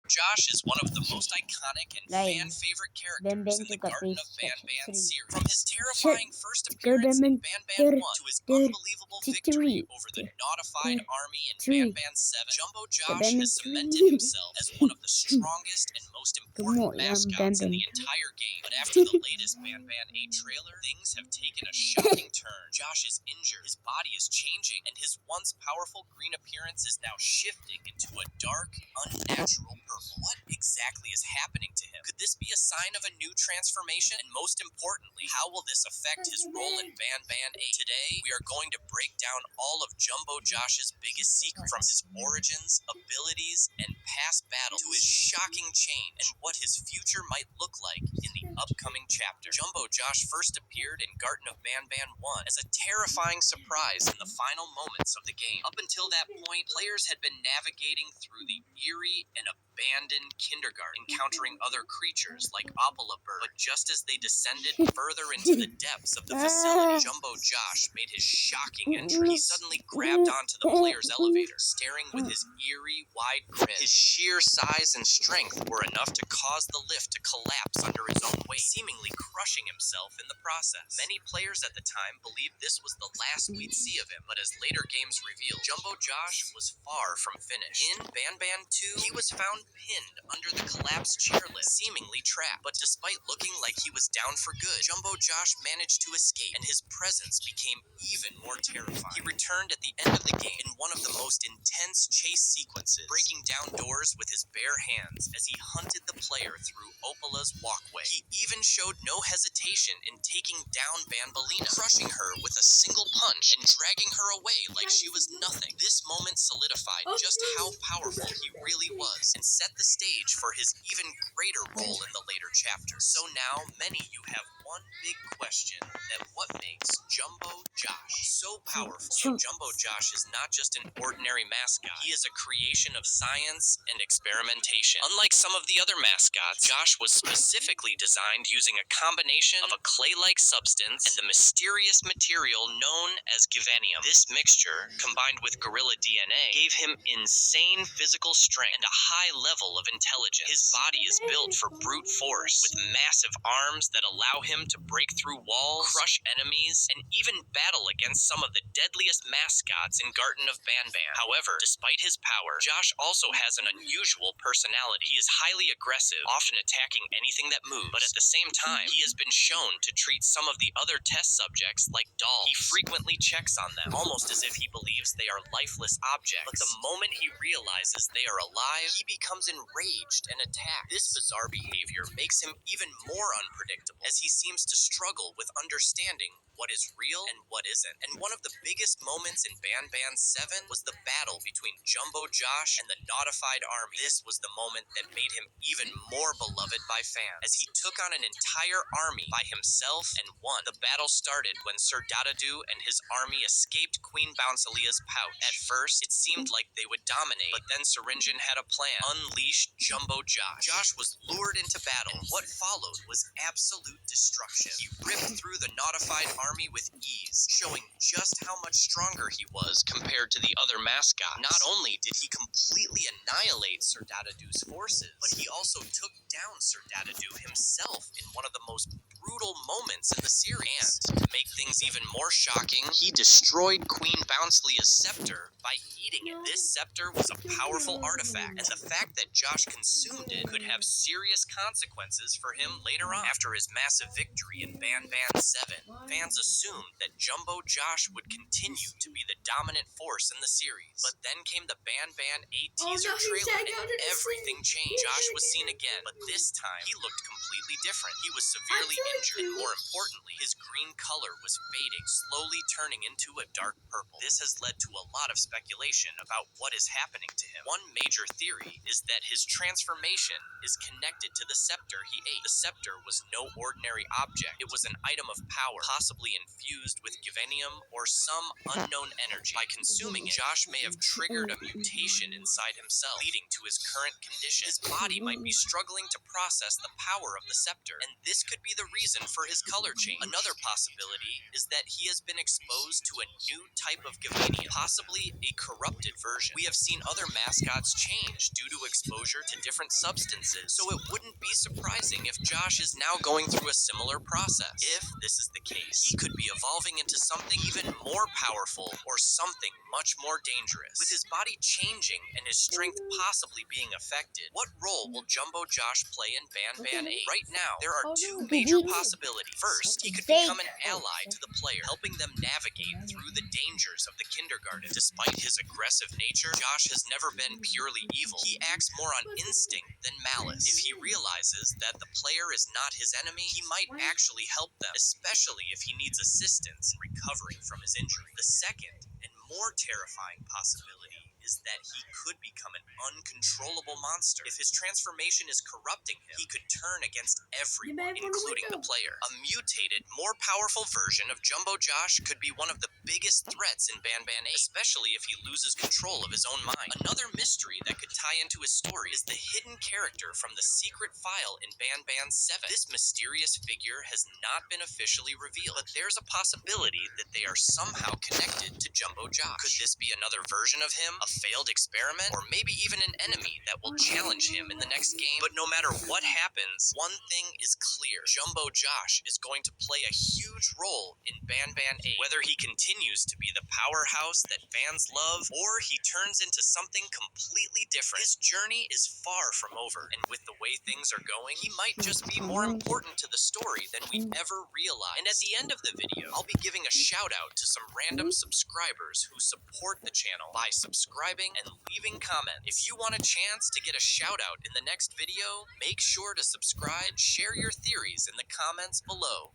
Josh is one of the most iconic and Lain. fan-favorite Ben characters in the suka Garden of face Banban serius. series. From his terrifying first appearance in Banban 1 to his unbelievable victory over the Nautified Army in Banban 7, Jumbo Josh has cemented himself as one of the strongest and most important mascots in the entire game. But after the latest Banban 8 trailer, things have taken a shocking turn. Josh is injured, his body is changing, and his once powerful green appearance is now shifting into a dark, unnatural purple. What exactly is happening to him? Could this be a sign of a new transformation? And most importantly, how will this affect his role in Banban 8? Today, we are going to break down all of Jumbo Josh's biggest secret, from his origins, abilities, and past battle to his shocking change and what his future might look like in the upcoming chapter. Jumbo Josh first appeared in Garden of Banban 1 as a terrifying surprise in the final moments of the game. Up until that point, players had been navigating through the eerie and abandoned kindergarten, encountering other creatures like Opola Bird. But just as they descended further into the depths of the facility, Jumbo Josh made his shocking entry. He suddenly grabbed onto the player's elevator, staring with his eerie, wide grin. His sheer size and strength were enough to cause the lift to collapse under his own weight, seemingly crushing himself in the process. Many players at the time believed this was the last we'd see of him, but as later games revealed, Jumbo Josh was far from finished. In Banban 2, he was found pinned under the collapsed chairlift, seemingly trapped. But despite looking like he was down for good, Jumbo Josh managed to escape, and his presence became even more terrifying. He returned at the end of the game in one of the most intense chase sequences, breaking down doors with his bare hands as he hunted the player through Opala's walkway. He even showed no hesitation in taking down Banbaleena, crushing her with a single punch and dragging her away like she was nothing. This moment solidified just how powerful he really was and set the stage for his even greater role in the later chapters. So now, many you have one big question: that what makes Jumbo Josh so powerful? Jumbo Josh is not just an ordinary mascot. He is a creation of science and experimentation. Unlike some of the other mascots, Josh was specifically designed using a combination of a clay-like substance and the mysterious material known as Givanium. This mixture, combined with gorilla DNA, gave him insane physical strength and a high level of intelligence. His body is built for brute force, with massive arms that allow him to break through walls, crush enemies, and even battle against some of the deadliest mascots in Garden of Banban. However, despite his power, Josh also has an unusual personality. He is highly aggressive, often attacking anything that moves, but at the same time, he has been shown to treat some of the other test subjects like dolls. He frequently checks on them, almost as if he believes they are lifeless objects. But the moment he realizes they are alive, he becomes enraged and attacks. This bizarre behavior makes him even more unpredictable, as he seems to struggle with understanding what is real and what isn't. And one of the biggest moments in Banban 7 was the battle between Jumbo Josh and the Nautified Army. This was the moment that made him even more beloved by fans, as he took on an entire army by himself and won. The battle started when Sir Dadadu and his army escaped Queen Bouncelia's pouch. At first, it seemed like they would dominate, but then Syringan had a plan: unleash Jumbo Josh. Josh was lured into battle, and what followed was absolute destruction. He ripped through the Nautified army with ease, showing just how much stronger he was compared to the other mascots. Not only did he completely annihilate Sir Dadadu's forces, but he also took down Sir Dadadu himself in one of the most brutal moments in the series. And to make things even more shocking, he destroyed Queen Bouncelia's scepter by eating it. This scepter was a powerful artifact, and the fact that Josh consumed it could have serious consequences for him later on. After his massive victory in Banban 7, fans assumed that Jumbo Josh would continue to be the dominant force in the series. But then came the Banban 8 teaser trailer, and everything changed. Josh was seen again, but this time he looked completely different. He was severely injured, and more importantly, his green color was fading, slowly turning into a dark purple. This has led to a lot of speculation about what is happening to him. One major theory is that his transformation is connected to the scepter he ate. The scepter was no ordinary object. It was an item of power, possibly infused with Givanium or some unknown energy. By consuming it, Josh may have triggered a mutation inside himself, leading to his current condition. His body might be struggling to process the power of the scepter, and this could be the reason for his color change. Another possibility is that he has been exposed to a new type of Gavanian, possibly a corrupted version. We have seen other mascots change due to exposure to different substances, so it wouldn't be surprising if Josh is now going through a similar process. If this is the case, he could be evolving into something even more powerful or something much more dangerous. With his body changing and his strength possibly being affected, what role will Jumbo Josh play in Ban 8? Right now, there are two major possibilities. First, he could become an ally to the player, helping them navigate through the dangers of the kindergarten. Despite his aggressive nature, Josh has never been purely evil. He acts more on instinct than malice. If he realizes that the player is not his enemy, he might actually help them, especially if he needs assistance in recovering from his injury. The second and more terrifying possibility is that he could become an uncontrollable monster. If his transformation is corrupting him, he could turn against everyone, including the player. A mutated, more powerful version of Jumbo Josh could be one of the biggest threats in Ban 8, especially if he loses control of his own mind. Another mystery that could tie into his story is the hidden character from the secret file in Ban 7. This mysterious figure has not been officially revealed, but there's a possibility that they are somehow connected to Jumbo Josh. Could this be another version of him, a failed experiment, or maybe even an enemy that will challenge him in the next game? But no matter what happens, one thing is clear. Jumbo Josh is going to play a huge role in Ban 8. Whether he continues to be the powerhouse that fans love, or he turns into something completely different, his journey is far from over. And with the way things are going, he might just be more important to the story than we ever realized. And at the end of the video, I'll be giving a shout out to some random subscribers who support the channel by subscribing and leaving comments. If you want a chance to get a shout out in the next video, make sure to subscribe, share your theories in the comments below.